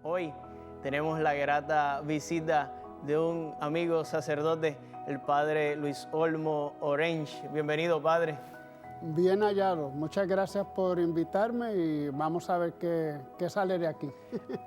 Hoy tenemos la grata visita de un amigo sacerdote, el padre Luis Olmo Orange. Bienvenido, padre. Bien hallado. Muchas gracias por invitarme y vamos a ver qué sale de aquí.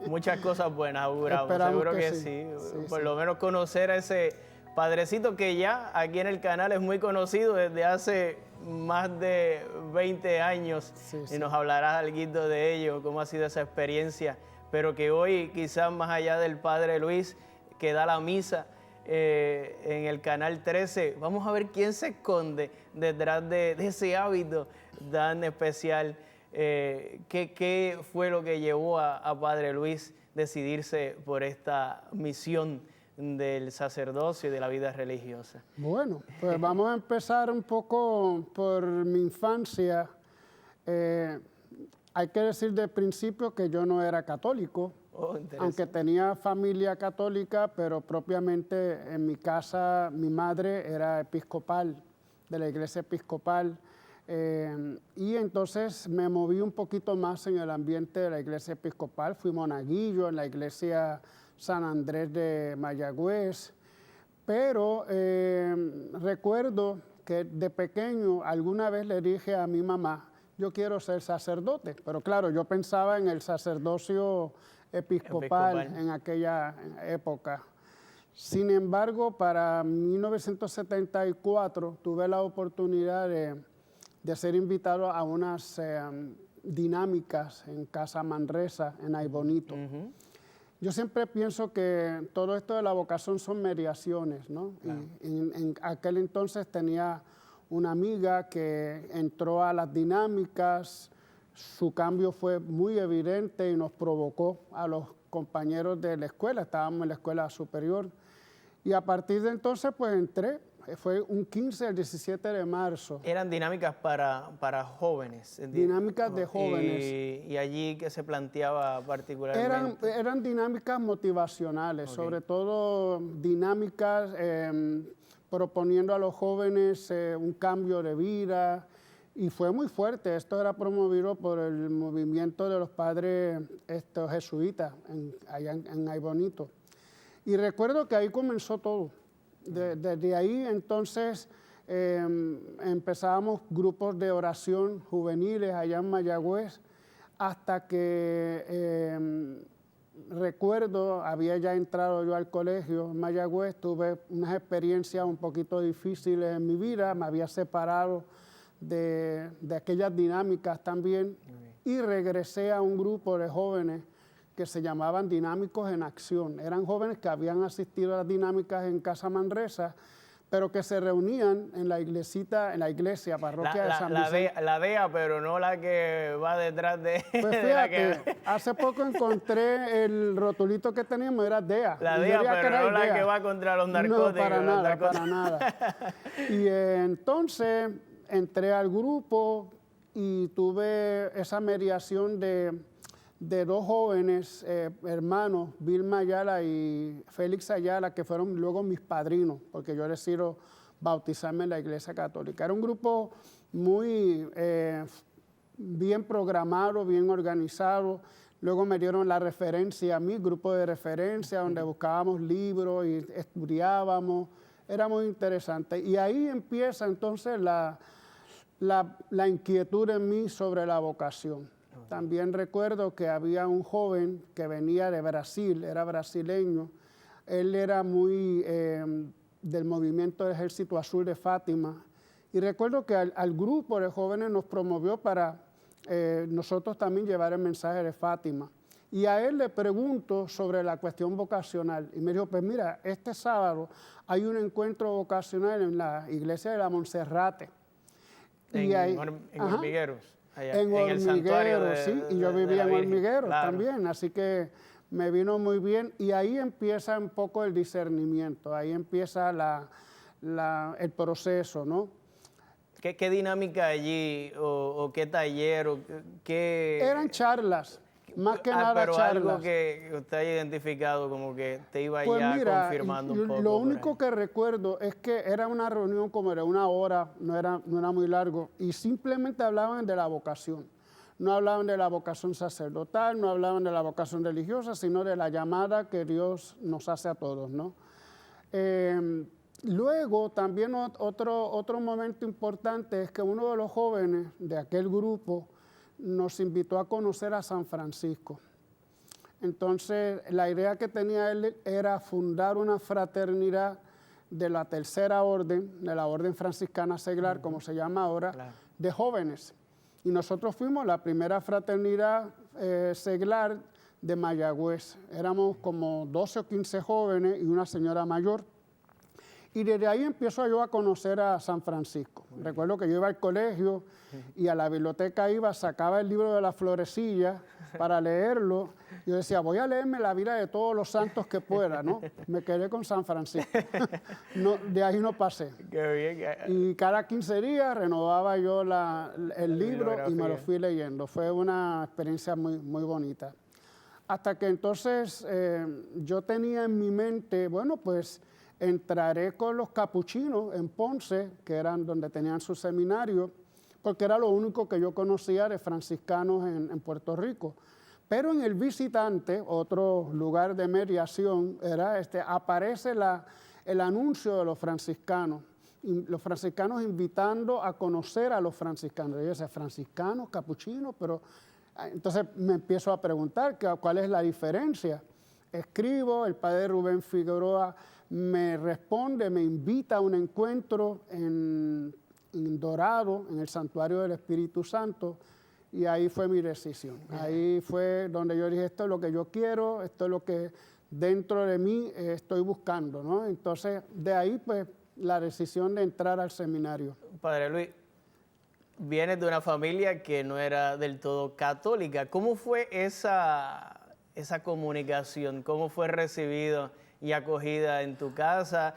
Muchas cosas buenas auguramos, Esperamos seguro que sí. sí. Por lo menos conocer a ese padrecito que ya aquí en el canal es muy conocido desde hace más de 20 años. Y nos hablarás algo de ello, cómo ha sido esa experiencia, pero que hoy quizás más allá del padre Luis que da la misa en el canal 13, vamos a ver quién se esconde detrás de ese hábito tan especial. ¿Qué fue lo que llevó a padre Luis decidirse por esta misión del sacerdocio y de la vida religiosa? Bueno, pues vamos a empezar un poco por mi infancia. Hay que decir de principio que yo no era católico, aunque tenía familia católica, pero propiamente en mi casa mi madre era episcopal, de la iglesia episcopal, y entonces me moví un poquito más en el ambiente de la iglesia episcopal. Fui monaguillo en la iglesia San Andrés de Mayagüez, pero recuerdo que de pequeño alguna vez le dije a mi mamá, yo quiero ser sacerdote, pero claro, yo pensaba en el sacerdocio episcopal en aquella época. Sin embargo, para 1974 tuve la oportunidad de ser invitado a unas dinámicas en Casa Manresa, en Aybonito. Yo siempre pienso que todo esto de la vocación son mediaciones, ¿no? Claro. Y en aquel entonces tenía una amiga que entró a las dinámicas, su cambio fue muy evidente y nos provocó a los compañeros de la escuela, estábamos en la escuela superior, y a partir de entonces pues entré, fue un 15 al 17 de marzo. Eran dinámicas para jóvenes. Dinámicas de jóvenes. ¿Y allí qué se planteaba particularmente? Eran dinámicas motivacionales, sobre todo dinámicas proponiendo a los jóvenes un cambio de vida, y fue muy fuerte. Esto era promovido por el movimiento de los padres jesuitas allá en Aybonito. Y recuerdo que ahí comenzó todo. Desde ahí entonces empezábamos grupos de oración juveniles allá en Mayagüez, hasta que recuerdo, había ya entrado yo al colegio en Mayagüez, tuve unas experiencias un poquito difíciles en mi vida, me había separado de aquellas dinámicas también, y regresé a un grupo de jóvenes que se llamaban Dinámicos en Acción. Eran jóvenes que habían asistido a las dinámicas en Casa Manresa, pero que se reunían en la iglesita, en la iglesia parroquia de San Vicente. La DEA, pero no la que va detrás de... Pues fíjate, hace poco encontré el rotulito que teníamos, era DEA. La DEA, pero no la que va contra los narcóticos. No, para nada, para nada. Y entonces entré al grupo y tuve esa mediación de dos jóvenes hermanos, Vilma Ayala y Félix Ayala, que fueron luego mis padrinos, porque yo decido bautizarme en la Iglesia Católica. Era un grupo muy bien programado, bien organizado. Luego me dieron la referencia a mi grupo de referencia, donde buscábamos libros y estudiábamos. Era muy interesante. Y ahí empieza entonces la inquietud en mí sobre la vocación. También recuerdo que había un joven que venía de Brasil, era brasileño. Él era muy del movimiento del Ejército Azul de Fátima. Y recuerdo que al grupo de jóvenes nos promovió para nosotros también llevar el mensaje de Fátima. Y a él le pregunto sobre la cuestión vocacional. Y me dijo, pues mira, este sábado hay un encuentro vocacional en la iglesia de la Monserrate. En Hormigueros. Allá, en Hormigueros, sí, y yo vivía en Hormigueros también, así que me vino muy bien, y ahí empieza un poco el discernimiento, ahí empieza el proceso, ¿no? ¿Qué dinámica allí, o qué taller, o qué...? Eran charlas, más que nada pero charlas. Algo que usted haya identificado como que te iba pues ya mira, confirmando un poco. Lo único que recuerdo es que era una reunión como de 1 hora, no era muy largo, y simplemente hablaban de la vocación. no hablaban de la vocación sacerdotal, no hablaban de la vocación religiosa, sino de la llamada que Dios nos hace a todos, ¿no? Luego, también otro momento importante es que uno de los jóvenes de aquel grupo nos invitó a conocer a San Francisco. Entonces, la idea que tenía él era fundar una fraternidad de la tercera orden, de la orden franciscana seglar, como se llama ahora, claro, de jóvenes. Y nosotros fuimos la primera fraternidad seglar de Mayagüez. Éramos como 12 o 15 jóvenes y una señora mayor. Y desde ahí empiezo yo a conocer a San Francisco. Recuerdo que yo iba al colegio y a la biblioteca iba, sacaba el libro de la Florecilla para leerlo. Yo decía, voy a leerme la vida de todos los santos que pueda, ¿no? Me quedé con San Francisco. No, de ahí no pasé. Qué bien. Y cada 15 días renovaba yo el libro y me lo fui leyendo. Fue una experiencia muy, muy bonita. Hasta que entonces yo tenía en mi mente, bueno, pues entraré con los capuchinos en Ponce, que eran donde tenían su seminario, porque era lo único que yo conocía de franciscanos en Puerto Rico. Pero en el Visitante, otro lugar de mediación, aparece el anuncio de los franciscanos invitando a conocer a los franciscanos. Yo decía, franciscanos, capuchinos, pero entonces me empiezo a preguntar cuál es la diferencia. Escribo, el padre Rubén Figueroa me responde, me invita a un encuentro en Dorado, en el Santuario del Espíritu Santo, y ahí fue mi decisión. Ahí fue donde yo dije, esto es lo que yo quiero, esto es lo que dentro de mí estoy buscando, ¿no? Entonces, de ahí, pues, la decisión de entrar al seminario. Padre Luis, vienes de una familia que no era del todo católica. ¿Cómo fue esa comunicación? ¿Cómo fue recibido y acogida en tu casa?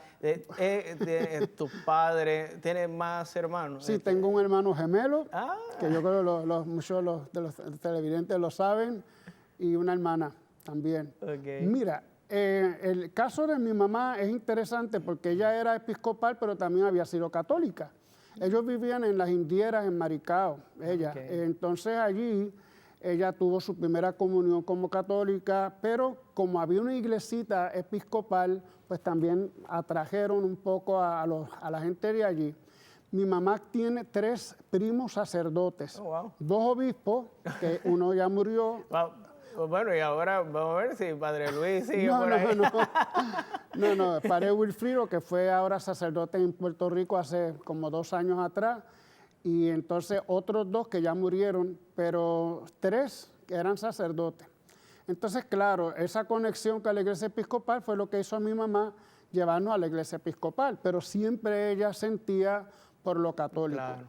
¿Tus padres? ¿Tienes más hermanos? Sí, tengo un hermano gemelo, que yo creo que muchos de los televidentes lo saben, y una hermana también. Okay. Mira, el caso de mi mamá es interesante porque ella era episcopal, pero también había sido católica. Ellos vivían en las Indieras, en Maricao, ella. Okay. Entonces allí ella tuvo su primera comunión como católica, pero como había una iglesita episcopal, pues también atrajeron un poco a la gente de allí. Mi mamá tiene 3 primos sacerdotes, wow, 2 obispos, que uno ya murió. Wow. Pues bueno, y ahora vamos a ver si Padre Luis sigue por ahí. No, Padre Wilfrido, que fue ahora sacerdote en Puerto Rico hace como 2 años atrás, y entonces otros 2 que ya murieron, pero 3 que eran sacerdotes. Entonces, claro, esa conexión con la iglesia episcopal fue lo que hizo a mi mamá llevarnos a la iglesia episcopal, pero siempre ella sentía por lo católico. Claro.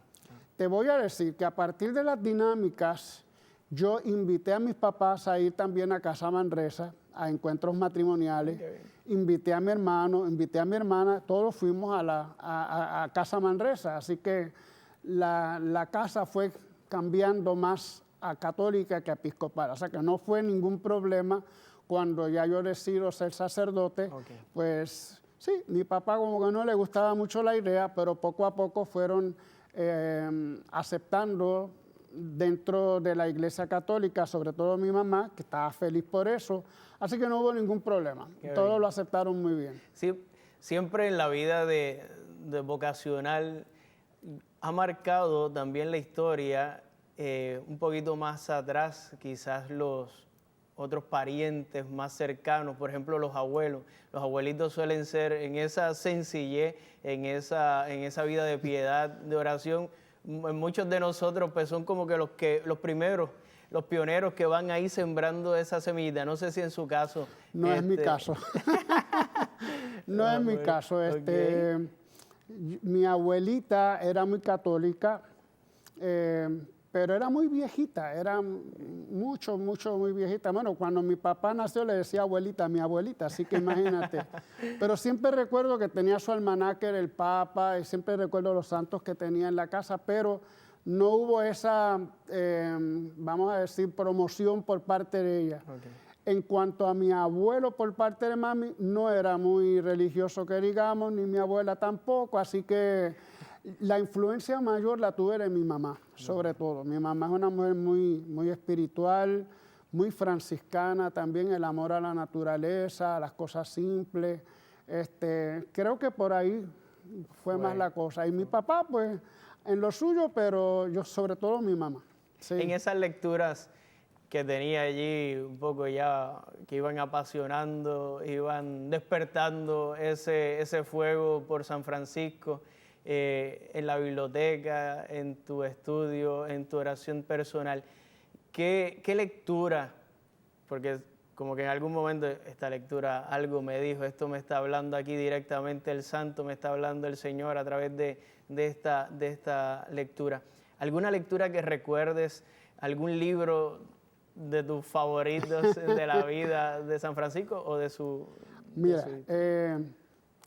Te voy a decir que a partir de las dinámicas, yo invité a mis papás a ir también a Casa Manresa, a encuentros matrimoniales, invité a mi hermano, invité a mi hermana, todos fuimos a Casa Manresa, así que la casa fue cambiando más a católica que a episcopal, o sea que no fue ningún problema cuando ya yo decido ser sacerdote. Pues sí, mi papá como que no le gustaba mucho la idea, pero poco a poco fueron aceptando dentro de la iglesia católica, sobre todo mi mamá, que estaba feliz por eso, así que no hubo ningún problema, todos lo aceptaron muy bien. Sí, siempre en la vida de vocacional ha marcado también la historia, un poquito más atrás, quizás los otros parientes más cercanos, por ejemplo los abuelos. Los abuelitos suelen ser en esa sencillez, en esa vida de piedad, de oración. Muchos de nosotros pues son como que los primeros, los pioneros que van ahí sembrando esa semilla. No sé si en su caso... No es mi caso. No es mi caso. Mi abuelita era muy católica, pero era muy viejita, era muy viejita. Bueno, cuando mi papá nació le decía abuelita a mi abuelita, así que imagínate. Pero siempre recuerdo que tenía su almanaque del Papa y siempre recuerdo los santos que tenía en la casa, pero no hubo esa, vamos a decir, promoción por parte de ella. En cuanto a mi abuelo por parte de mami, no era muy religioso que digamos, ni mi abuela tampoco, así que La influencia mayor la tuve de mi mamá, sobre todo. Mi mamá es una mujer muy espiritual, muy franciscana, también el amor a la naturaleza, a las cosas simples. Creo que por ahí fue más la cosa. Y mi papá, pues, en lo suyo, pero yo sobre todo mi mamá. Sí. En esas lecturas que tenía allí, un poco ya, que iban apasionando, iban despertando ese fuego por San Francisco, en la biblioteca, en tu estudio, en tu oración personal. ¿Qué lectura? Porque como que en algún momento esta lectura algo me dijo, esto me está hablando aquí directamente el santo, me está hablando el Señor a través de esta lectura. ¿Alguna lectura que recuerdes? ¿Algún libro de tus favoritos de la vida de San Francisco o de su...? Mira,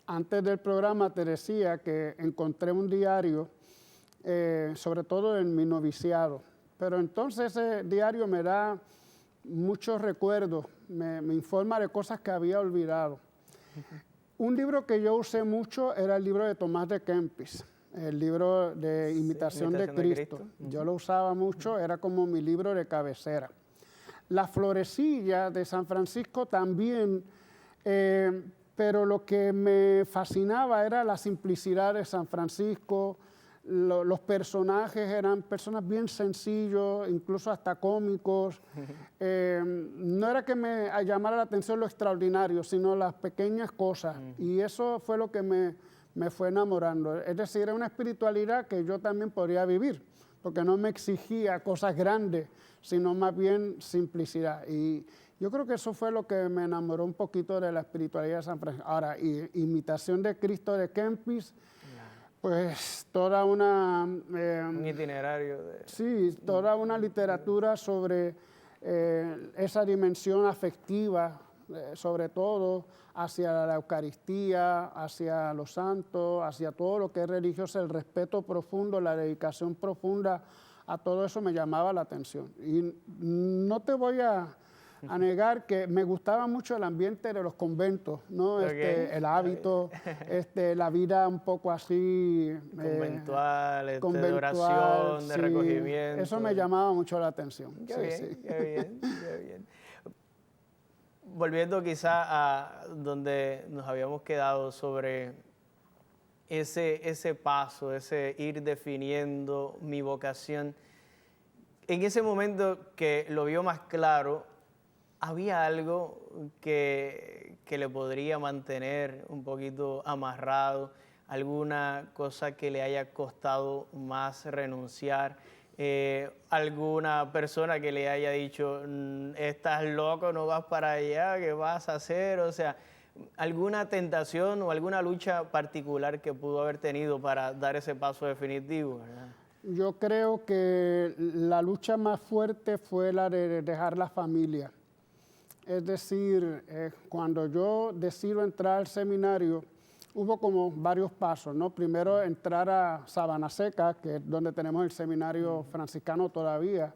antes del programa te decía que encontré un diario, sobre todo en mi noviciado, pero entonces ese diario me da muchos recuerdos, me informa de cosas que había olvidado. Un libro que yo usé mucho era el libro de Tomás de Kempis, el libro de Imitación de Cristo. Yo lo usaba mucho, era como mi libro de cabecera. La florecilla de San Francisco también, pero lo que me fascinaba era la simplicidad de San Francisco. Los personajes eran personas bien sencillos, incluso hasta cómicos. No era que me llamara la atención lo extraordinario, sino las pequeñas cosas. Y eso fue lo que me fue enamorando. Es decir, era una espiritualidad que yo también podría vivir, porque no me exigía cosas grandes, sino más bien simplicidad. Y yo creo que eso fue lo que me enamoró un poquito de la espiritualidad de San Francisco. Ahora, Imitación de Cristo de Kempis, pues toda una... un itinerario. Sí, toda una literatura sobre esa dimensión afectiva, sobre todo hacia la Eucaristía, hacia los santos, hacia todo lo que es religioso, el respeto profundo, la dedicación profunda, a todo eso me llamaba la atención. Y no te voy a negar que me gustaba mucho el ambiente de los conventos, ¿no? El hábito, la vida un poco así... conventual, de oración, de recogimiento. Eso me llamaba mucho la atención. Qué bien. Volviendo quizá a donde nos habíamos quedado sobre ese paso, ese ir definiendo mi vocación. En ese momento que lo vio más claro, ¿había algo que le podría mantener un poquito amarrado? ¿Alguna cosa que le haya costado más renunciar? ¿Alguna persona que le haya dicho, estás loco, no vas para allá, qué vas a hacer? O sea, ¿alguna tentación o alguna lucha particular que pudo haber tenido para dar ese paso definitivo, ¿verdad? Yo creo que la lucha más fuerte fue la de dejar la familia. Es decir, cuando yo decido entrar al seminario, hubo como varios pasos, ¿no? Primero, entrar a Sabana Seca, que es donde tenemos el seminario franciscano todavía.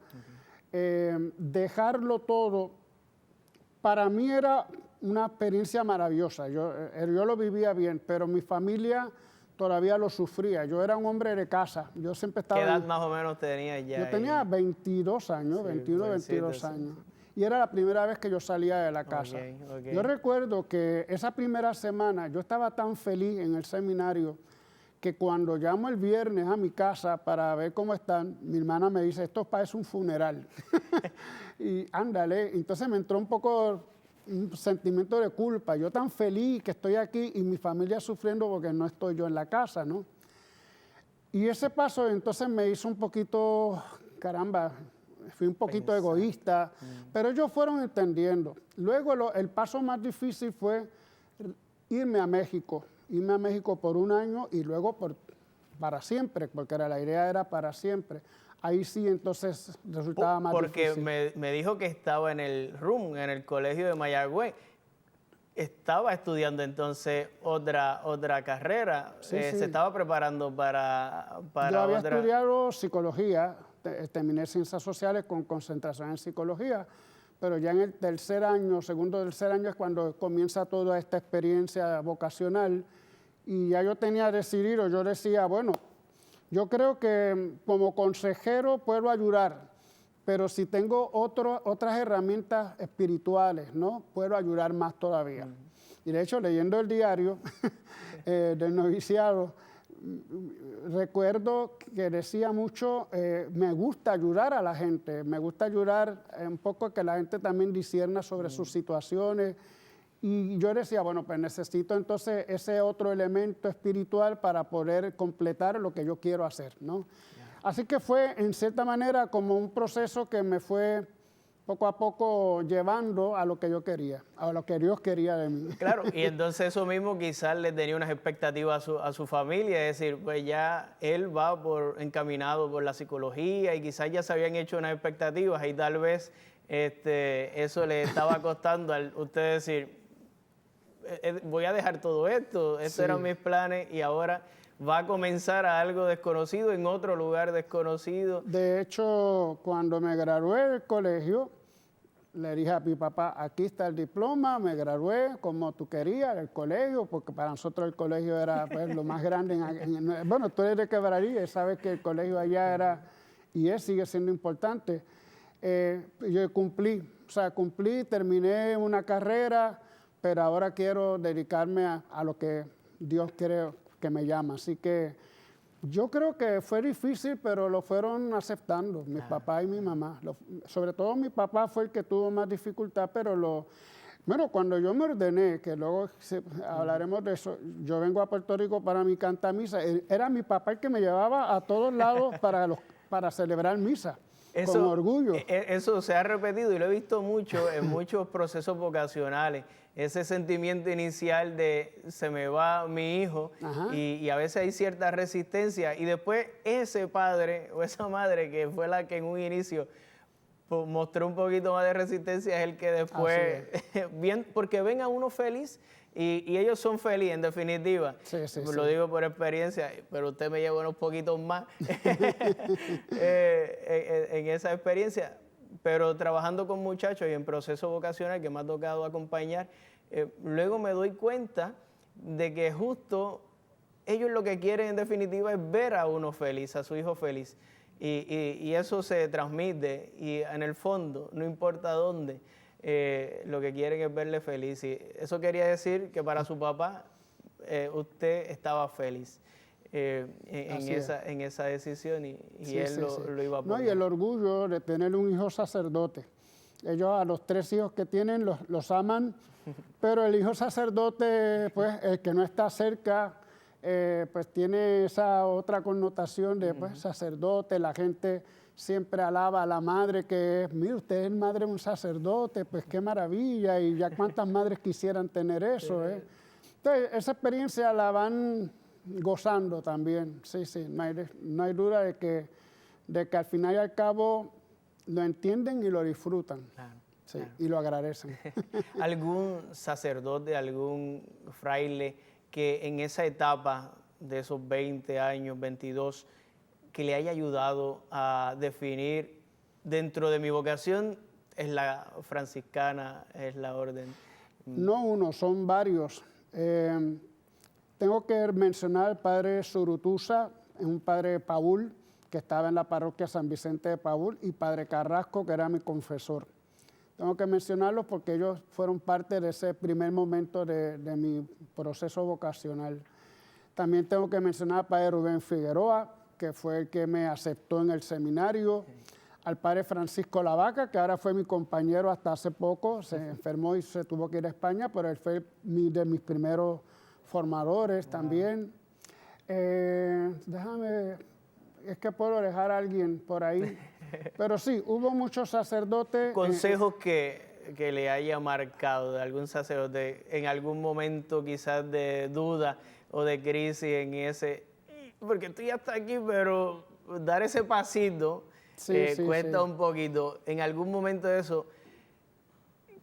Dejarlo todo, para mí era una experiencia maravillosa. Yo lo vivía bien, pero mi familia todavía lo sufría. Yo era un hombre de casa. Yo siempre estaba... ¿Qué edad más o menos tenías ya? Yo tenía 22 años, sí, 21, 22 años. Y era la primera vez que yo salía de la casa. Okay. Yo recuerdo que esa primera semana yo estaba tan feliz en el seminario que cuando llamo el viernes a mi casa para ver cómo están, mi hermana me dice, esto parece un funeral. Y ándale, entonces me entró un poco un sentimiento de culpa. Yo tan feliz que estoy aquí y mi familia sufriendo porque no estoy yo en la casa, ¿no? Y ese paso entonces me hizo un poquito, caramba, fui un poquito egoísta, pero ellos fueron entendiendo. Luego el paso más difícil fue irme a México por un año y luego para siempre, porque la idea era para siempre. Ahí sí entonces resultaba más difícil. Porque me dijo que estaba en el RUM, en el colegio de Mayagüez. Estaba estudiando entonces otra carrera, se estaba preparando para Yo había estudiado psicología, terminé ciencias sociales con concentración en psicología, pero ya en el segundo o tercer año es cuando comienza toda esta experiencia vocacional y ya yo tenía decidido, yo decía, bueno, Yo creo que como consejero puedo ayudar, pero si tengo otras herramientas espirituales, ¿no? Puedo ayudar más todavía. Y de hecho, leyendo el diario del noviciado, recuerdo que decía mucho, me gusta ayudar a la gente, me gusta ayudar un poco que la gente también discierna sobre sus situaciones. Y yo decía, bueno, pues necesito entonces ese otro elemento espiritual para poder completar lo que yo quiero hacer, ¿no? Así que fue, en cierta manera, como un proceso que me fue poco a poco llevando a lo que yo quería, a lo que Dios quería de mí. Claro, y entonces eso mismo quizás le tenía unas expectativas a su familia, es decir, pues ya él va encaminado por la psicología y quizás ya se habían hecho unas expectativas y tal vez eso le estaba costando a usted decir, voy a dejar todo esto, estos eran mis planes y ahora va a comenzar a algo desconocido en otro lugar desconocido. De hecho, cuando me gradué del colegio, le dije a mi papá, aquí está el diploma, me gradué como tú querías del colegio, porque para nosotros el colegio era pues, lo más grande. Bueno, tú eres de Quebradilla y sabes que el colegio allá era, y sigue siendo importante. Yo cumplí, terminé una carrera, pero ahora quiero dedicarme a lo que Dios quiere que me llama. Así que yo creo que fue difícil, pero lo fueron aceptando, mi papá y mi mamá. Sobre todo mi papá fue el que tuvo más dificultad, pero bueno, cuando yo me ordené, que luego hablaremos de eso, yo vengo a Puerto Rico para mi cantamisa, era mi papá el que me llevaba a todos lados para celebrar misa. Eso, con orgullo. Eso se ha repetido y lo he visto mucho en muchos procesos vocacionales. Ese sentimiento inicial de se me va mi hijo y a veces hay cierta resistencia y después ese padre o esa madre que fue la que en un inicio mostró un poquito más de resistencia es el que después, bien, porque ven a uno feliz y ellos son felices en definitiva. Lo digo por experiencia, pero usted me lleva unos poquitos más en esa experiencia. Pero trabajando con muchachos y en proceso vocacional que me ha tocado acompañar, luego me doy cuenta de que justo ellos lo que quieren en definitiva es ver a uno feliz, a su hijo feliz. Y eso se transmite y en el fondo, no importa dónde, lo que quieren es verle feliz. Y eso quería decir que para su papá usted estaba feliz. En esa decisión y él lo iba a poner. No, y el orgullo de tener un hijo sacerdote. Ellos a los 3 hijos que tienen los aman, pero el hijo sacerdote, pues el que no está cerca, pues tiene esa otra connotación de pues, sacerdote. La gente siempre alaba a la madre que es, mire, usted es madre de un sacerdote, pues qué maravilla, y ya cuántas madres quisieran tener eso. Entonces, esa experiencia la van gozando también, sí, no hay duda de que al final y al cabo lo entienden y lo disfrutan, y lo agradecen. ¿Algún sacerdote, algún fraile que en esa etapa de esos 20 años, 22, que le haya ayudado a definir dentro de mi vocación es la franciscana, es la orden? No uno, son varios. Tengo que mencionar al padre Zurutuza, un padre Paul, que estaba en la parroquia San Vicente de Paul, y padre Carrasco, que era mi confesor. Tengo que mencionarlos porque ellos fueron parte de ese primer momento de mi proceso vocacional. También tengo que mencionar al padre Rubén Figueroa, que fue el que me aceptó en el seminario. Al padre Francisco Lavaca, que ahora fue mi compañero hasta hace poco, se enfermó y se tuvo que ir a España, pero él fue de mis primeros formadores también. Déjame, es que puedo dejar a alguien por ahí. Pero sí, hubo muchos sacerdotes. ¿Consejos que le haya marcado de algún sacerdote en algún momento quizás de duda o de crisis en ese? Porque tú ya estás aquí, pero dar ese pasito cuesta un poquito. En algún momento de eso,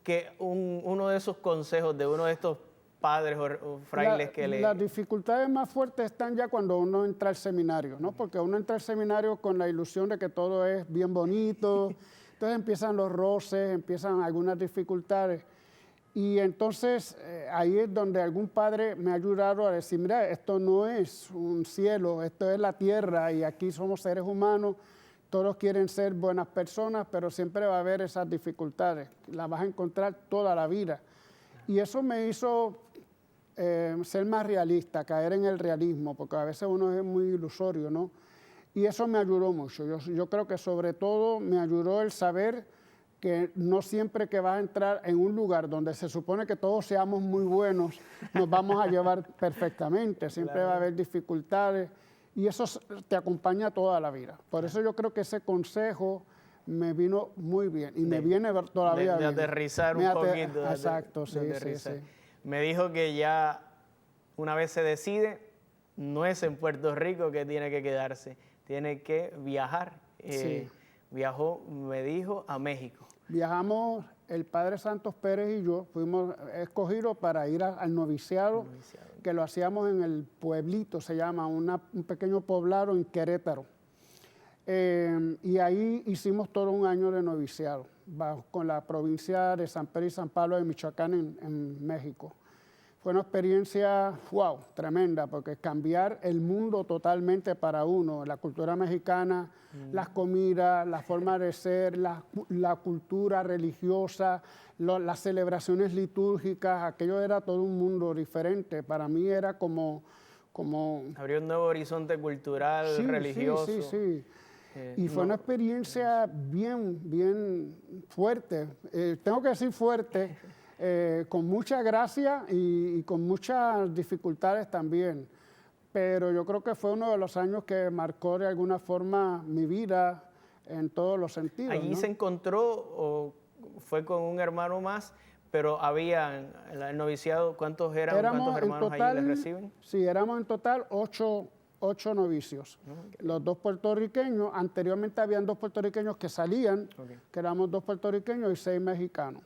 que uno de esos consejos de uno de estos padres o frailes que le... Las dificultades más fuertes están ya cuando uno entra al seminario, ¿no? Porque uno entra al seminario con la ilusión de que todo es bien bonito, entonces empiezan los roces, empiezan algunas dificultades. Y entonces ahí es donde algún padre me ha ayudado a decir, mira, esto no es un cielo, esto es la tierra y aquí somos seres humanos, todos quieren ser buenas personas, pero siempre va a haber esas dificultades, las vas a encontrar toda la vida. Y eso me hizo ser más realista, caer en el realismo, porque a veces uno es muy ilusorio, ¿no? Y eso me ayudó mucho. Yo creo que sobre todo me ayudó el saber que no siempre que vas a entrar en un lugar donde se supone que todos seamos muy buenos, nos vamos a llevar perfectamente. Siempre va a haber dificultades y eso te acompaña toda la vida. Por eso yo creo que ese consejo me vino muy bien y me viene todavía bien. De aterrizar un poquito. Exacto, sí. Me dijo que ya una vez se decide, no es en Puerto Rico que tiene que quedarse, tiene que viajar. Viajó, me dijo, a México. Viajamos, el padre Santos Pérez y yo, fuimos escogidos para ir al noviciado, que lo hacíamos en el pueblito, se llama, un pequeño poblado en Querétaro. Y ahí hicimos todo un año de noviciado, con la provincia de San Pedro y San Pablo de Michoacán en México. Fue una experiencia, wow, tremenda, porque cambiar el mundo totalmente para uno, la cultura mexicana, las comidas, la forma de ser, la cultura religiosa, las celebraciones litúrgicas, aquello era todo un mundo diferente. Para mí era como... Abrió un nuevo horizonte cultural, religioso. Sí. Y fue una experiencia bien fuerte. Tengo que decir fuerte, con mucha gracia y con muchas dificultades también. Pero yo creo que fue uno de los años que marcó de alguna forma mi vida en todos los sentidos. ¿Allí ¿no? se encontró o fue con un hermano más? Pero había en el noviciado, ¿cuántos hermanos total, allí les reciben? Sí, éramos en total ocho novicios. Los 2 puertorriqueños, anteriormente habían 2 puertorriqueños que salían, que éramos 2 puertorriqueños y 6 mexicanos.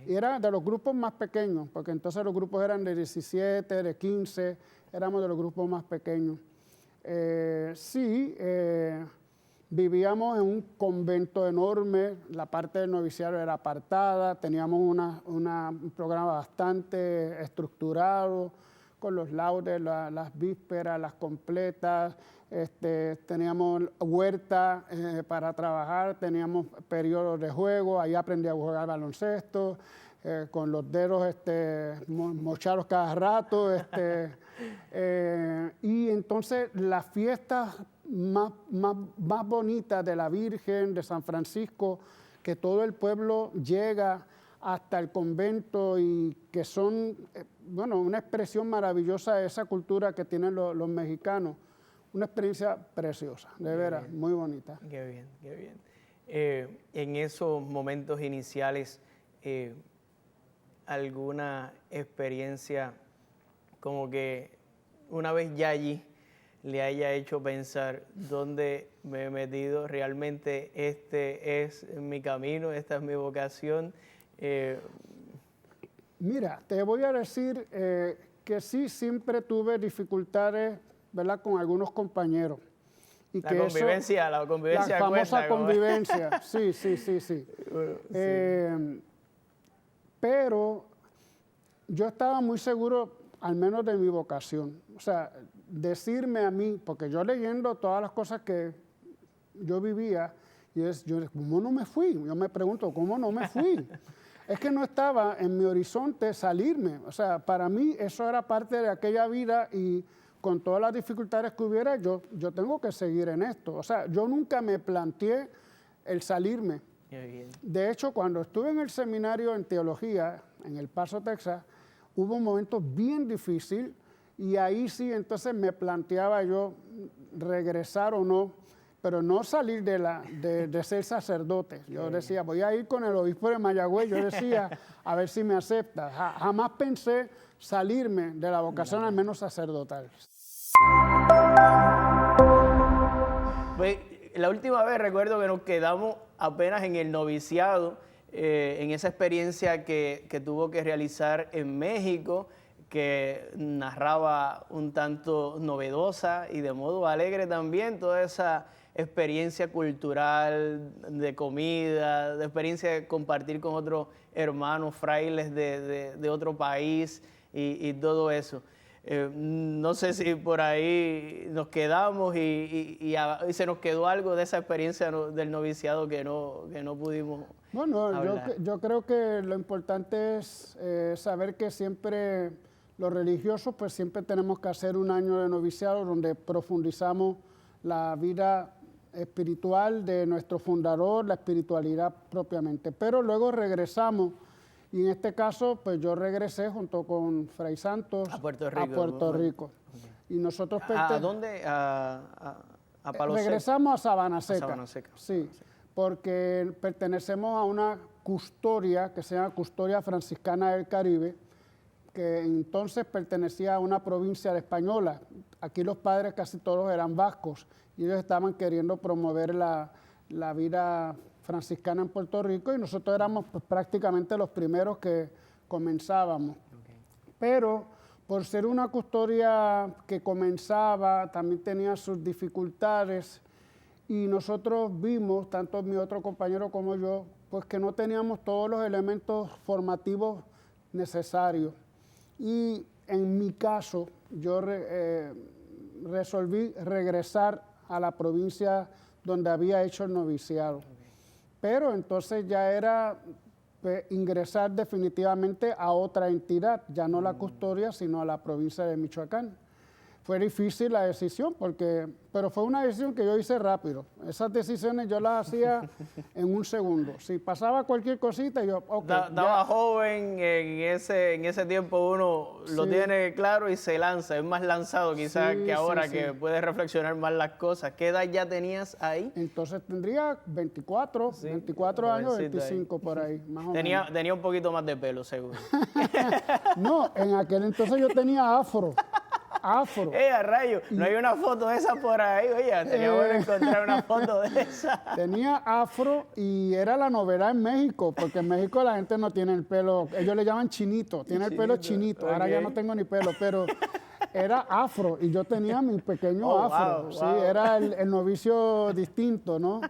Y era de los grupos más pequeños, porque entonces los grupos eran de 17, de 15, éramos de los grupos más pequeños. Vivíamos en un convento enorme, la parte del noviciario era apartada, teníamos un programa bastante estructurado, con los laudes, las vísperas, las completas, teníamos huerta para trabajar, teníamos periodos de juego, ahí aprendí a jugar baloncesto, con los dedos mochados cada rato, y entonces las fiestas más bonitas de la Virgen, de San Francisco, que todo el pueblo llega hasta el convento y que son, una expresión maravillosa de esa cultura que tienen los mexicanos. Una experiencia preciosa, de veras, muy bonita. Qué bien. En esos momentos iniciales, ¿alguna experiencia como que una vez ya allí le haya hecho pensar dónde me he metido? Realmente este es mi camino, esta es mi vocación. Mira, te voy a decir que sí, siempre tuve dificultades, ¿verdad?, con algunos compañeros. Y la convivencia la famosa convivencia, sí. Pero yo estaba muy seguro, al menos de mi vocación. O sea, decirme a mí, porque yo leyendo todas las cosas que yo vivía, yo ¿cómo no me fui? Yo me pregunto, ¿cómo no me fui? Es que no estaba en mi horizonte salirme. O sea, para mí eso era parte de aquella vida y con todas las dificultades que hubiera, yo tengo que seguir en esto. O sea, yo nunca me planteé el salirme. De hecho, cuando estuve en el seminario en teología, en El Paso, Texas, hubo un momento bien difícil y ahí sí, entonces me planteaba yo regresar o no, pero no salir de ser sacerdote. Yo decía, voy a ir con el obispo de Mayagüez, yo decía, a ver si me acepta. Jamás pensé salirme de la vocación, al menos sacerdotal. Pues, la última vez recuerdo que nos quedamos apenas en el noviciado, en esa experiencia que tuvo que realizar en México, que narraba un tanto novedosa y de modo alegre también toda esa experiencia cultural, de comida, de experiencia de compartir con otros hermanos frailes de otro país y todo eso. No sé si por ahí nos quedamos y se nos quedó algo de esa experiencia del noviciado que no pudimos hablar. Yo creo que lo importante es saber que siempre los religiosos pues siempre tenemos que hacer un año de noviciado donde profundizamos la vida espiritual de nuestro fundador, la espiritualidad propiamente. Pero luego regresamos. Y en este caso, pues yo regresé junto con Fray Santos a Puerto Rico. Okay. Y nosotros ¿A dónde? ¿A Palo Seco? Regresamos a Sabana Seca. A Sabana Seca. Sí, porque pertenecemos a una custodia que se llama Custodia Franciscana del Caribe, que entonces pertenecía a una provincia española. Aquí los padres casi todos eran vascos y ellos estaban queriendo promover la vida franciscana en Puerto Rico y nosotros éramos pues, prácticamente los primeros que comenzábamos. Okay. Pero por ser una custodia que comenzaba, también tenía sus dificultades y nosotros vimos, tanto mi otro compañero como yo, pues que no teníamos todos los elementos formativos necesarios. Y en mi caso, yo resolví regresar a la provincia donde había hecho el noviciado. Pero entonces ya era ingresar definitivamente a otra entidad, ya no la custodia, sino a la provincia de Michoacán. Fue difícil la decisión, pero fue una decisión que yo hice rápido. Esas decisiones yo las hacía en un segundo. Si pasaba cualquier cosita, yo, ok. Estaba joven, en ese tiempo uno lo tiene claro y se lanza. Es más lanzado quizás que ahora que puede reflexionar más las cosas. ¿Qué edad ya tenías ahí? Entonces tendría 24 años, 25 ahí. Por ahí, más o menos. Tenía un poquito más de pelo, seguro. No, en aquel entonces yo tenía afro. Afro. A rayo, no hay una foto de esa por ahí, oye, tenía bueno encontrar una foto de esa. Tenía afro y era la novedad en México, porque en México la gente no tiene el pelo, ellos le llaman chinito, tiene el pelo chinito, ahora ya no tengo ni pelo, pero era afro y yo tenía mi pequeño afro, wow, sí, era el novicio distinto, ¿no?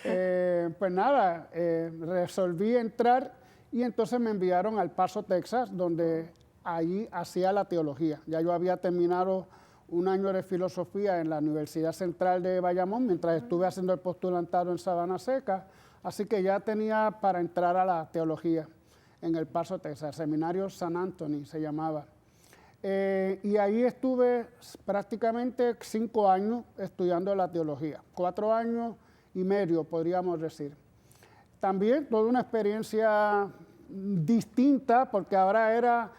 Pues nada, resolví entrar y entonces me enviaron al Paso, Texas, donde allí hacía la teología. Ya yo había terminado un año de filosofía en la Universidad Central de Bayamón, mientras estuve haciendo el postulantado en Sabana Seca, así que ya tenía para entrar a la teología en el Paso, Texas, Seminario San Anthony se llamaba. Y ahí estuve prácticamente 5 años estudiando la teología, 4 años y medio podríamos decir. También toda una experiencia distinta, porque ahora era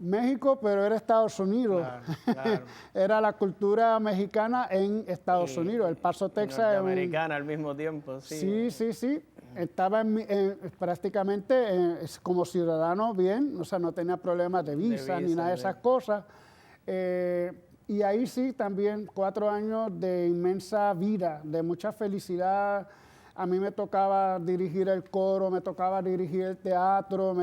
México, pero era Estados Unidos. Claro. Era la cultura mexicana en Estados Unidos. El Paso, Texas. Norteamericana al mismo tiempo, sí. Sí. Estaba prácticamente como ciudadano bien, o sea, no tenía problemas de visa ni nada de esas cosas. Y ahí sí también 4 años de inmensa vida, de mucha felicidad. A mí me tocaba dirigir el coro, me tocaba dirigir el teatro,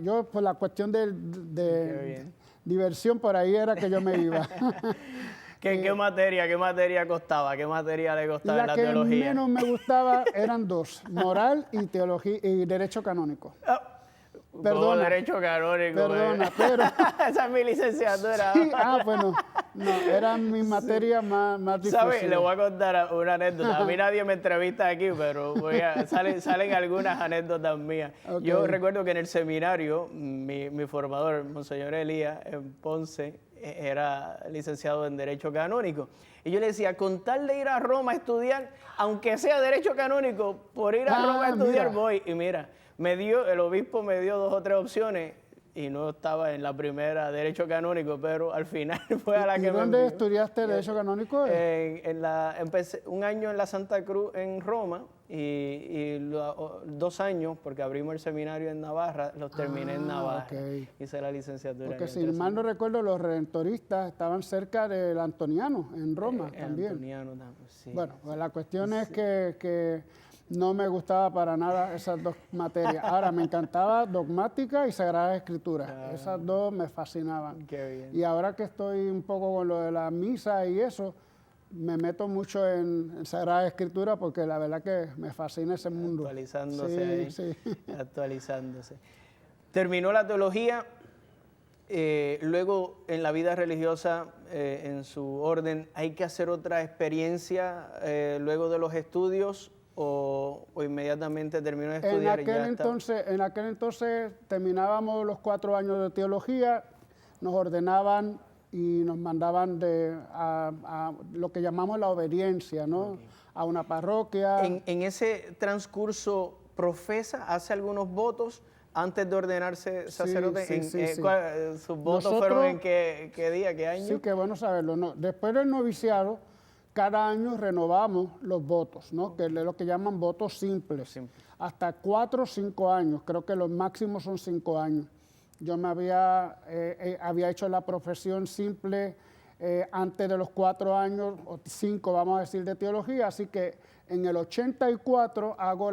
yo por la cuestión de diversión por ahí era que yo me iba. ¿Qué materia costaba? ¿Qué materia le costaba en la teología? La que menos me gustaba eran 2, moral y teología y derecho canónico. Perdona, derecho canónico. Perdona, pero... Esa es mi licenciatura. Sí, bueno, no, eran mis materias más difíciles. ¿Sabes? Le voy a contar una anécdota. A mí nadie me entrevista aquí, pero salen algunas anécdotas mías. Okay. Yo recuerdo que en el seminario, mi formador, Monseñor Elías, en Ponce, era licenciado en Derecho Canónico. Y yo le decía, con tal de ir a Roma a estudiar, aunque sea Derecho Canónico, por ir a Roma a estudiar voy. Y mira, el obispo me dio 2 o 3 opciones y no estaba en la primera Derecho Canónico, pero al final fue a la que me envió. ¿Dónde estudiaste Derecho Canónico? Empecé un año en la Santa Cruz en Roma y 2 años, porque abrimos el seminario en Navarra, los terminé en Navarra. Okay. Hice la licenciatura. Porque si mal no recuerdo, los redentoristas estaban cerca del Antoniano, en Roma también. Antoniano también, sí. Bueno, pues la cuestión es que no me gustaba para nada esas 2 materias. Ahora, me encantaba dogmática y Sagrada Escritura. Esas 2 me fascinaban. Qué bien. Y ahora que estoy un poco con lo de la misa y eso, me meto mucho en Sagrada Escritura porque la verdad que me fascina ese mundo. Actualizándose sí, ahí, sí. actualizándose. Terminó la teología, luego en la vida religiosa, en su orden, ¿hay que hacer otra experiencia luego de los estudios o inmediatamente terminó de estudiar? En aquel entonces terminábamos los 4 años de teología, nos ordenaban y nos mandaban a lo que llamamos la obediencia, ¿no? Okay. A una parroquia. En ese transcurso, ¿profesa, hace algunos votos antes de ordenarse sacerdote? Sí. ¿Sus votos fueron en qué día, qué año? Sí, qué bueno saberlo. No. Después del noviciado, cada año renovamos los votos, ¿no? Que es lo que llaman votos simples. Hasta 4 o 5 años, creo que los máximos son 5 años. Yo me había hecho la profesión simple antes de los 4 años, o 5 vamos a decir, de teología, así que en el 84 hago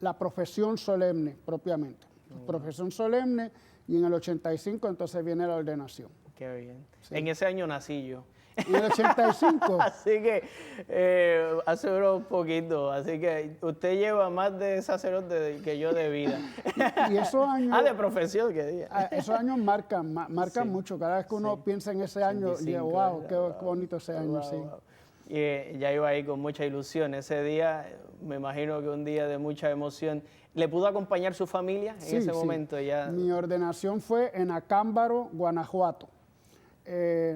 la profesión solemne propiamente. Profesión solemne, y en el 85 entonces viene la ordenación. Qué bien. Sí. En ese año nací yo. En el 85. Así que hace unos poquito. Así que usted lleva más de sacerdote que yo de vida. Y esos años... de profesión, que diga. Esos años marcan mucho. Cada vez que uno piensa en ese año, dice, wow, qué bonito ese año, sí. Wow. Y ya iba ahí con mucha ilusión. Ese día, me imagino que un día de mucha emoción. ¿Le pudo acompañar su familia en ese momento? Ya... Mi ordenación fue en Acámbaro, Guanajuato.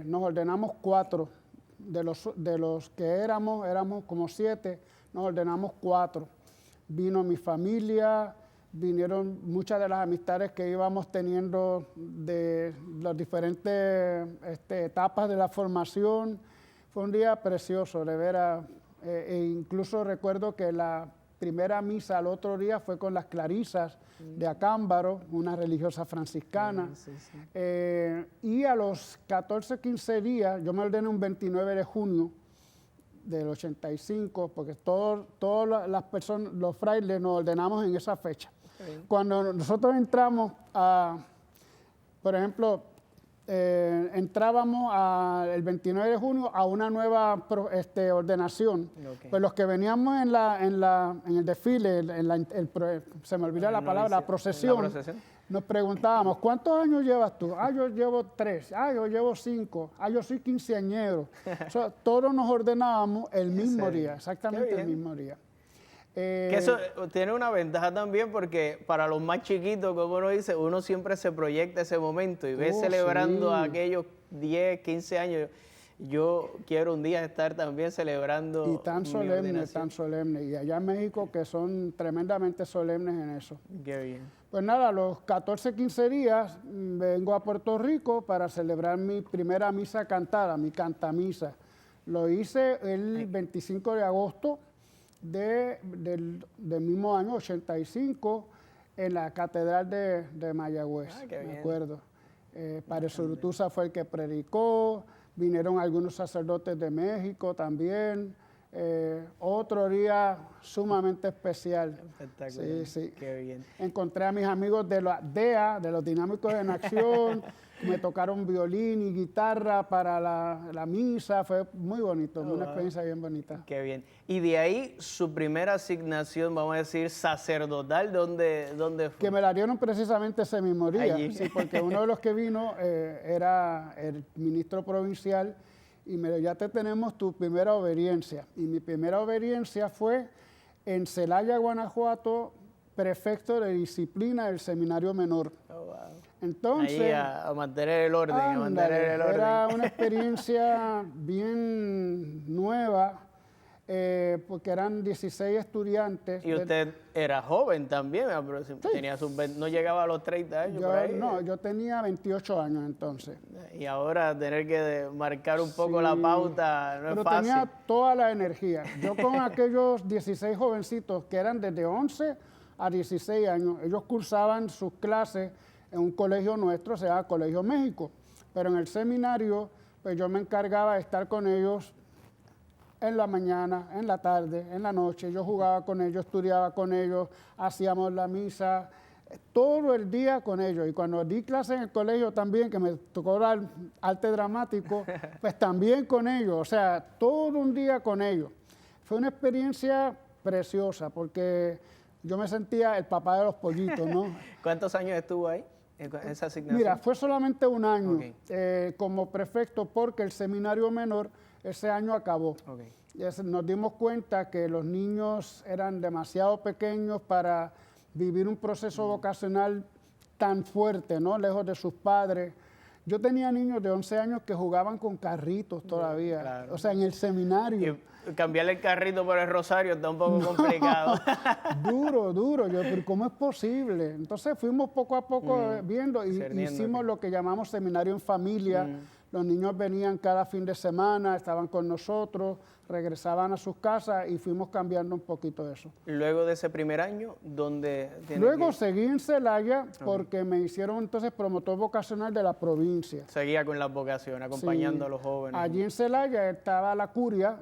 Nos ordenamos 4, de los que éramos como 7, nos ordenamos 4. Vino mi familia, vinieron muchas de las amistades que íbamos teniendo de las diferentes etapas de la formación. Fue un día precioso, de veras. Incluso recuerdo que la primera misa al otro día fue con las clarisas de Acámbaro, una religiosa franciscana. Y a los 14, 15 días, yo me ordené un 29 de junio del 85, porque todas las personas, los frailes, nos ordenamos en esa fecha. Cuando nosotros entramos por ejemplo, entrábamos el 29 de junio a una nueva ordenación. Pues los que veníamos en el desfile, se me olvida la palabra, la procesión, nos preguntábamos, ¿cuántos años llevas tú? Yo llevo 3, yo llevo 5, yo soy quinceañero. Todos nos ordenábamos el mismo día, exactamente el mismo día. Que eso tiene una ventaja también porque para los más chiquitos, como uno dice, uno siempre se proyecta ese momento y ve celebrando a aquellos 10, 15 años. Yo quiero un día estar también celebrando. Y tan solemne. Y allá en México que son tremendamente solemnes en eso. Qué bien. Pues nada, a los 14, 15 días vengo a Puerto Rico para celebrar mi primera misa cantada, mi cantamisa. Lo hice el 25 de agosto del mismo año, 85, en la Catedral de Mayagüez, me acuerdo. Padre Zurutuza fue el que predicó, vinieron algunos sacerdotes de México también. Otro día sumamente especial. Espectacular. Sí. Qué bien. Encontré a mis amigos de la DEA, de los Dinámicos en Acción, me tocaron violín y guitarra para la misa, fue muy bonito, una experiencia bien bonita. Qué bien. Y de ahí su primera asignación, vamos a decir, sacerdotal, ¿dónde fue? Que me la dieron precisamente ese mismo día, sí, porque uno de los que vino era el ministro provincial y me dijo, ya te tenemos tu primera obediencia. Y mi primera obediencia fue en Celaya, Guanajuato, prefecto de disciplina del seminario menor. Entonces, ahí a mantener el orden, Era una experiencia bien nueva, porque eran 16 estudiantes. Y usted era joven también, pero tenía no llegaba a los 30 años por ahí. No, yo tenía 28 años entonces. Y ahora tener que marcar un poco la pauta no es fácil. Pero tenía toda la energía. Yo con aquellos 16 jovencitos que eran desde 11 a 16 años, ellos cursaban sus clases en un colegio nuestro, se llama Colegio México. Pero en el seminario, pues yo me encargaba de estar con ellos en la mañana, en la tarde, en la noche. Yo jugaba con ellos, estudiaba con ellos, hacíamos la misa. todo el día con ellos. Y cuando di clase en el colegio también, que me tocó dar arte dramático, pues también con ellos, o sea, todo un día con ellos. Fue una experiencia preciosa porque yo me sentía el papá de los pollitos, ¿no? ¿Cuántos años estuvo ahí en esa asignación? Mira, fue solamente un año como prefecto porque el seminario menor ese año acabó. Nos dimos cuenta que los niños eran demasiado pequeños para vivir un proceso vocacional tan fuerte, ¿no? Lejos de sus padres. Yo tenía niños de 11 años que jugaban con carritos todavía, claro. O sea, en el seminario. Y cambiarle el carrito por el rosario está un poco complicado. Duro. Yo, pero ¿cómo es posible? Entonces fuimos poco a poco viendo y hicimos lo que llamamos seminario en familia. Los niños venían cada fin de semana, estaban con nosotros, regresaban a sus casas y fuimos cambiando un poquito eso. Luego de ese primer año, ¿dónde? Luego seguí en Celaya porque me hicieron entonces promotor vocacional de la provincia. Seguía con la vocación, acompañando a los jóvenes. Allí en Celaya estaba la curia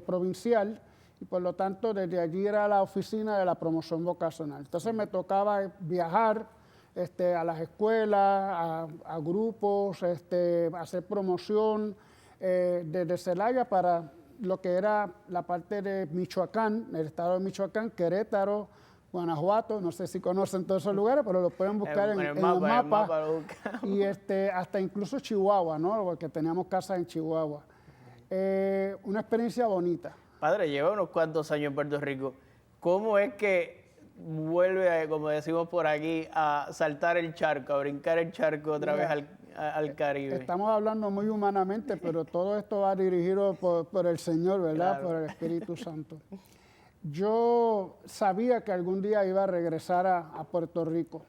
provincial, y por lo tanto desde allí era la oficina de la promoción vocacional. Entonces me tocaba viajar a las escuelas, a grupos, hacer promoción desde Celaya para lo que era la parte de Michoacán, el estado de Michoacán, Querétaro, Guanajuato, no sé si conocen todos esos lugares, pero lo pueden buscar en el mapa. Y hasta incluso Chihuahua, ¿no? Porque teníamos casas en Chihuahua. Una experiencia bonita. Padre, lleva unos cuantos años en Puerto Rico. ¿Cómo es que vuelve, como decimos por aquí, a saltar el charco, a brincar el charco otra vez al Caribe? Estamos hablando muy humanamente, pero todo esto va dirigido por el Señor, ¿verdad? Claro. Por el Espíritu Santo. Yo sabía que algún día iba a regresar a Puerto Rico.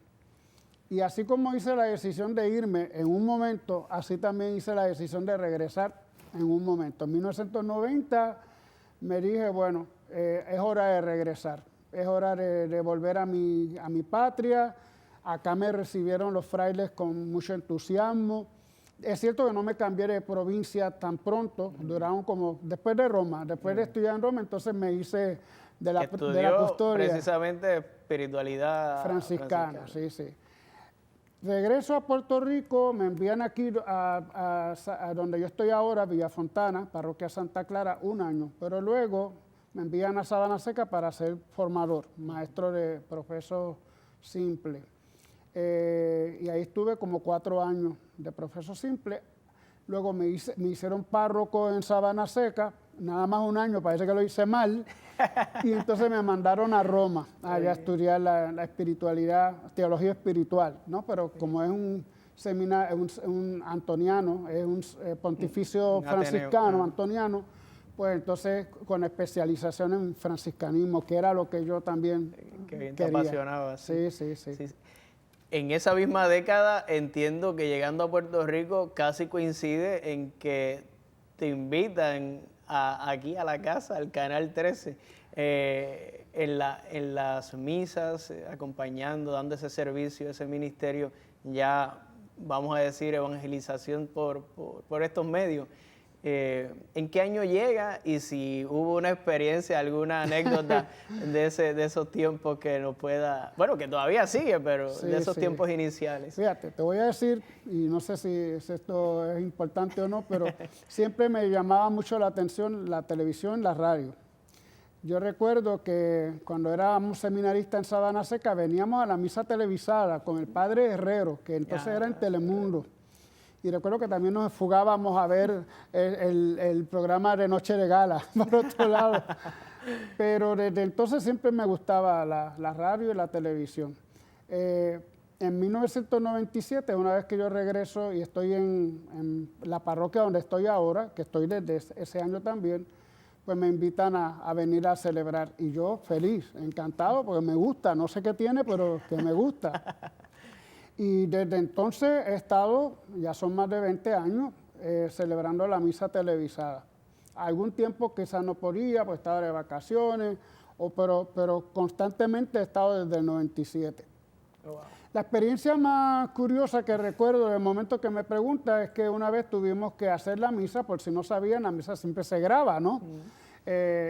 Y así como hice la decisión de irme en un momento, así también hice la decisión de regresar en un momento. En 1990 me dije, bueno, es hora de regresar. Es hora de volver a mi patria. Acá me recibieron los frailes con mucho entusiasmo. Es cierto que no me cambié de provincia tan pronto, duraron como, después de Roma, después de estudiar en Roma, entonces me hice de la custodia. Precisamente espiritualidad franciscana. Sí. Regreso a Puerto Rico, me envían aquí a donde yo estoy ahora, Villafontana, parroquia Santa Clara, un año, pero luego me envían a Sabana Seca para ser formador, maestro de profesor simple. Y ahí estuve como 4 años de profesor simple. Luego me hicieron párroco en Sabana Seca, nada más un año, parece que lo hice mal. Y entonces me mandaron a Roma, allá a estudiar la espiritualidad, teología espiritual, ¿no? Pero como es un seminario, un antoniano, es un pontificio franciscano, antoniano, pues entonces con especialización en franciscanismo, que era lo que yo también quería. Te apasionaba. Sí. En esa misma década entiendo que llegando a Puerto Rico casi coincide en que te invitan aquí a la casa, al Canal 13, en las misas, acompañando, dando ese servicio, ese ministerio, ya vamos a decir evangelización por estos medios. ¿En qué año llega y si hubo una experiencia, alguna anécdota de esos tiempos que nos pueda, bueno, que todavía sigue, pero de esos tiempos iniciales? Fíjate, te voy a decir, y no sé si esto es importante o no, pero siempre me llamaba mucho la atención la televisión, la radio. Yo recuerdo que cuando éramos seminaristas en Sabana Seca veníamos a la misa televisada con el padre Herrero, que entonces era en Telemundo. Y recuerdo que también nos fugábamos a ver el programa de Noche de Gala, por otro lado. Pero desde entonces siempre me gustaba la radio y la televisión. En 1997, una vez que yo regreso y estoy en la parroquia donde estoy ahora, que estoy desde ese año también, pues me invitan a venir a celebrar. Y yo feliz, encantado, porque me gusta, no sé qué tiene, pero que me gusta. Y desde entonces he estado, ya son más de 20 años, celebrando la misa televisada. Algún tiempo quizás no podía, pues estaba de vacaciones, pero constantemente he estado desde el 97. Oh, wow. La experiencia más curiosa que recuerdo del momento que me pregunta es que una vez tuvimos que hacer la misa, por si no sabían, la misa siempre se graba, ¿no?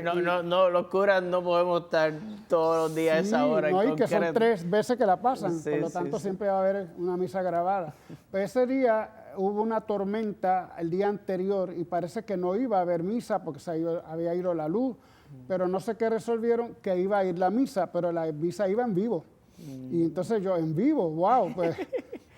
No, los curas no podemos estar todos los días a esa hora. No, y que son 3 veces que la pasan, Sí, por lo tanto siempre va a haber una misa grabada. Pues ese día hubo una tormenta el día anterior y parece que no iba a haber misa porque había ido la luz, pero no sé qué resolvieron, que iba a ir la misa, pero la misa iba en vivo. Y entonces yo, en vivo, wow, pues...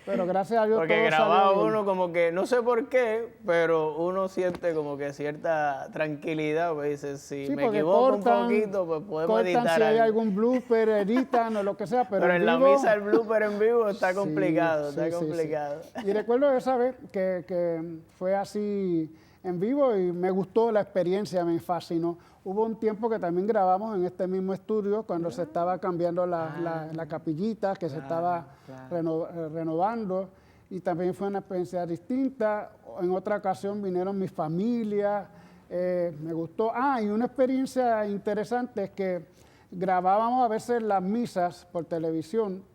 Pero gracias a Dios porque todo grababa salió bien. uno como que, no sé por qué, pero uno siente como que cierta tranquilidad, pues dice, si me equivoco un poquito, pues podemos editar si hay algo. algún blooper, editan o lo que sea, pero en vivo, la misa el blooper en vivo está complicado, sí, está complicado. Y recuerdo esa vez que fue así en vivo y me gustó la experiencia, me fascinó. Hubo un tiempo que también grabamos en este mismo estudio cuando se estaba cambiando la capillita, que se estaba renovando, y también fue una experiencia distinta. En otra ocasión vinieron mis familias, me gustó. Y una experiencia interesante es que grabábamos a veces las misas por televisión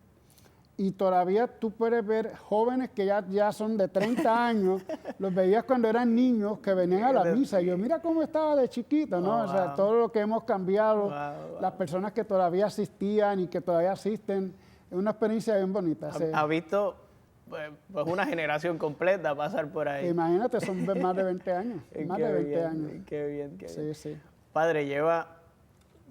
y todavía tú puedes ver jóvenes que ya son de 30 años, los veías cuando eran niños que venían a la misa. Y yo, mira cómo estaba de chiquito, ¿no? O sea, todo lo que hemos cambiado, las personas que todavía asistían y que todavía asisten, es una experiencia bien bonita. ¿Has visto pues una generación completa pasar por ahí? Imagínate, son más de 20 años. Más de 20 años. Qué bien, qué bien. Sí. Padre, lleva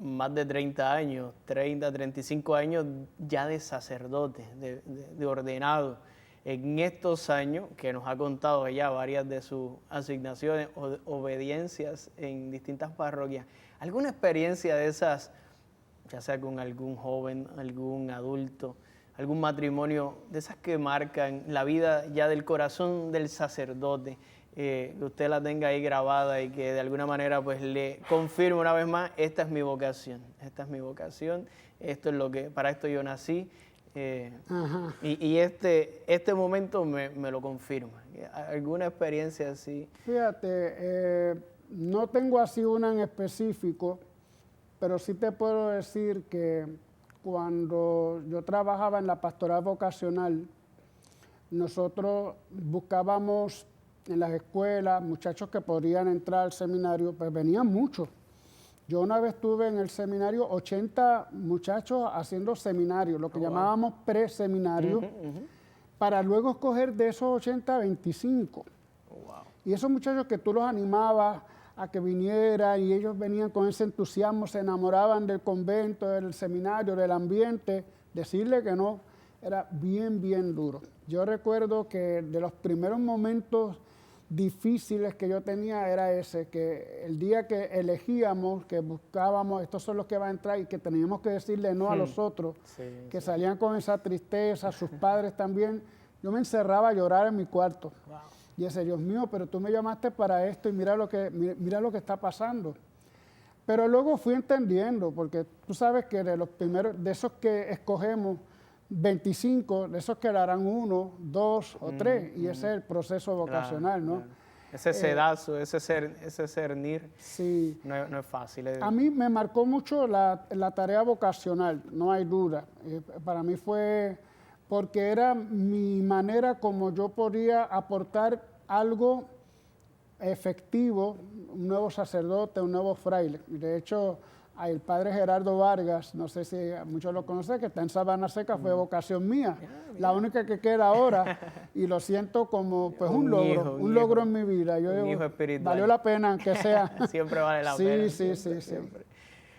más de 30 años, 30, 35 años ya de sacerdote, de ordenado. En estos años que nos ha contado ya varias de sus asignaciones, obediencias en distintas parroquias, ¿alguna experiencia de esas, ya sea con algún joven, algún adulto, algún matrimonio, de esas que marcan la vida ya del corazón del sacerdote, que usted la tenga ahí grabada y que de alguna manera pues le confirme una vez más, esta es mi vocación, esto es lo que, para esto yo nací, y este momento me lo confirma? ¿Alguna experiencia así? Fíjate, no tengo así una en específico, pero sí te puedo decir que cuando yo trabajaba en la pastoral vocacional, nosotros buscábamos en las escuelas muchachos que podían entrar al seminario, pues venían muchos. Yo una vez tuve en el seminario 80 muchachos haciendo seminario, lo que llamábamos preseminario, para luego escoger de esos 80 25. Y esos muchachos que tú los animabas a que vinieran y ellos venían con ese entusiasmo, se enamoraban del convento, del seminario, del ambiente, decirle que no era bien, bien duro. Yo recuerdo que de los primeros momentos difíciles que yo tenía era ese, que el día que elegíamos, que buscábamos, estos son los que van a entrar y que teníamos que decirle no a los otros, que salían con esa tristeza, sus padres también, yo me encerraba a llorar en mi cuarto. Y decía, Dios mío, pero tú me llamaste para esto y mira lo que está pasando. Pero luego fui entendiendo, porque tú sabes que de los primeros, de esos que escogemos, 25, de esos quedarán 1, 2 o 3, y ese es el proceso vocacional, ¿no? Ese sedazo, ese cernir, sí. no es fácil. A mí me marcó mucho la tarea vocacional, no hay duda. Para mí fue porque era mi manera como yo podía aportar algo efectivo, un nuevo sacerdote, un nuevo fraile. De hecho, el padre Gerardo Vargas, no sé si muchos lo conocen, que está en Sabana Seca, fue vocación mía, la única que queda ahora, y lo siento como pues un logro en mi vida. Un hijo espiritual. Valió la pena, aunque sea. Siempre vale la pena. Siempre.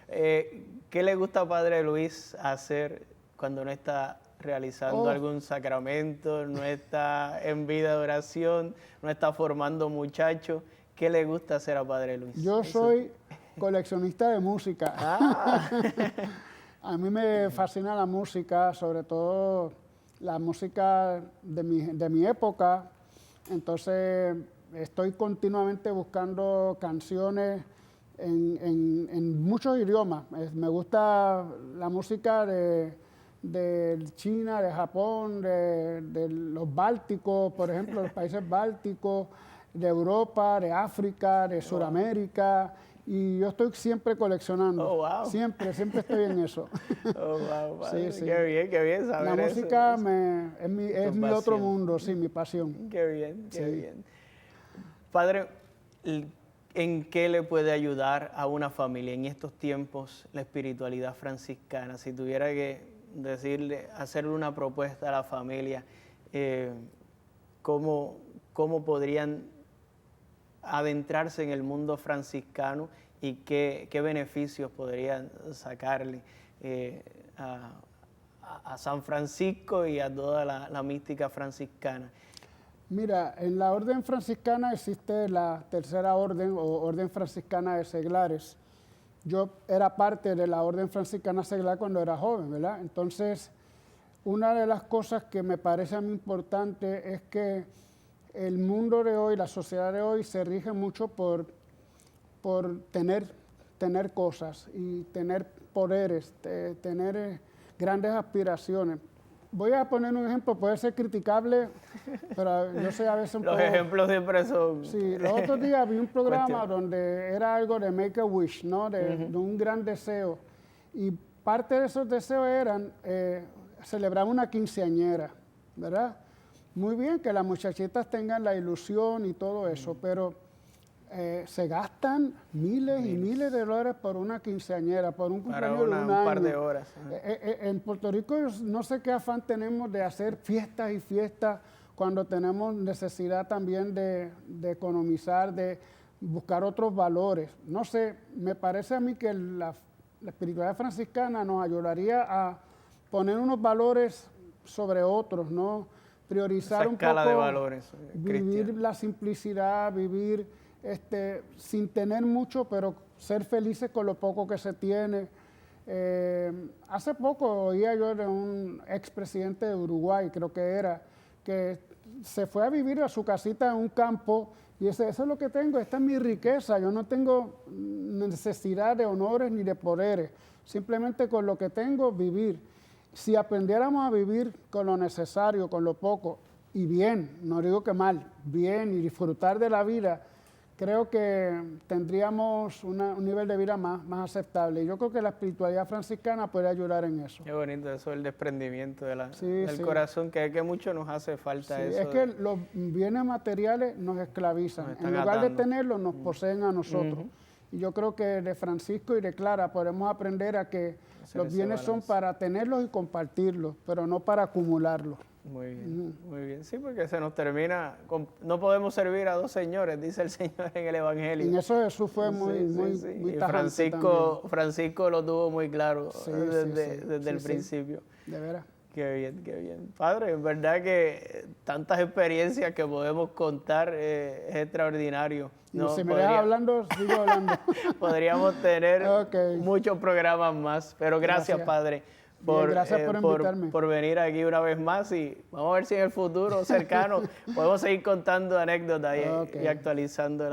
¿Qué le gusta a Padre Luis hacer cuando no está realizando algún sacramento, no está en vida de oración, no está formando muchachos? ¿Qué le gusta hacer a Padre Luis? Yo soy coleccionista de música. A mí me fascina la música, sobre todo la música de mi época. Entonces, estoy continuamente buscando canciones en muchos idiomas. Me gusta la música de China, de Japón, de los bálticos, por ejemplo, los países bálticos, de Europa, de África, de Sudamérica. Y yo estoy siempre coleccionando. Siempre estoy en eso. Sí. Qué bien saber la eso. música es mi otro mundo, sí, mi pasión. Qué bien. Padre, ¿En qué le puede ayudar a una familia en estos tiempos la espiritualidad franciscana? Si tuviera que decirle, hacerle una propuesta a la familia, ¿cómo podrían adentrarse en el mundo franciscano y qué beneficios podrían sacarle a San Francisco y a toda la mística franciscana? Mira, en la orden franciscana existe la tercera orden o orden franciscana de seglares. Yo era parte de la orden franciscana seglar cuando era joven, ¿verdad? Entonces, una de las cosas que me parece a mí importante es que el mundo de hoy, la sociedad de hoy, se rige mucho por tener cosas y tener poderes, tener grandes aspiraciones. Voy a poner un ejemplo, puede ser criticable, pero yo sé a veces un poco... Los ejemplos siempre son... Sí, los otros días vi un programa donde era algo de Make a Wish, ¿no? De un gran deseo. Y parte de esos deseos eran celebrar una quinceañera, ¿verdad? Muy bien que las muchachitas tengan la ilusión y todo eso, pero se gastan miles y miles de dólares por una quinceañera, por un cumpleaños de un año. Un par de horas. En Puerto Rico no sé qué afán tenemos de hacer fiestas y fiestas cuando tenemos necesidad también de economizar, de buscar otros valores. No sé, me parece a mí que la espiritualidad franciscana nos ayudaría a poner unos valores sobre otros, ¿no? Priorizar esa un escala poco, de valores, vivir cristiano. la simplicidad, vivir sin tener mucho, pero ser felices con lo poco que se tiene. Hace poco oía yo de un expresidente de Uruguay, creo que era, que se fue a vivir a su casita en un campo y dice, eso es lo que tengo, esta es mi riqueza, yo no tengo necesidad de honores ni de poderes, simplemente con lo que tengo vivir. Si aprendiéramos a vivir con lo necesario, con lo poco, y bien, no digo que mal, bien, y disfrutar de la vida, creo que tendríamos un nivel de vida más aceptable. Y yo creo que la espiritualidad franciscana puede ayudar en eso. Qué bonito eso, el desprendimiento del sí. corazón, que mucho nos hace falta eso. Es que los bienes materiales nos esclavizan. En lugar de tenerlos, nos poseen a nosotros. Y yo creo que de Francisco y de Clara podemos aprender a que los bienes son para tenerlos y compartirlos, pero no para acumularlos. Muy bien, muy bien. Sí, porque se nos termina, no podemos servir a dos señores, dice el Señor en el Evangelio. En eso Jesús fue muy tajante Francisco lo tuvo muy claro desde el principio. De veras. Qué bien, qué bien. Padre, en verdad que tantas experiencias que podemos contar es extraordinario. No, si me dejas hablando, sigo hablando. Podríamos tener muchos programas más, pero gracias. Padre. Gracias por invitarme. Por venir aquí una vez más y vamos a ver si en el futuro cercano podemos seguir contando anécdotas y actualizando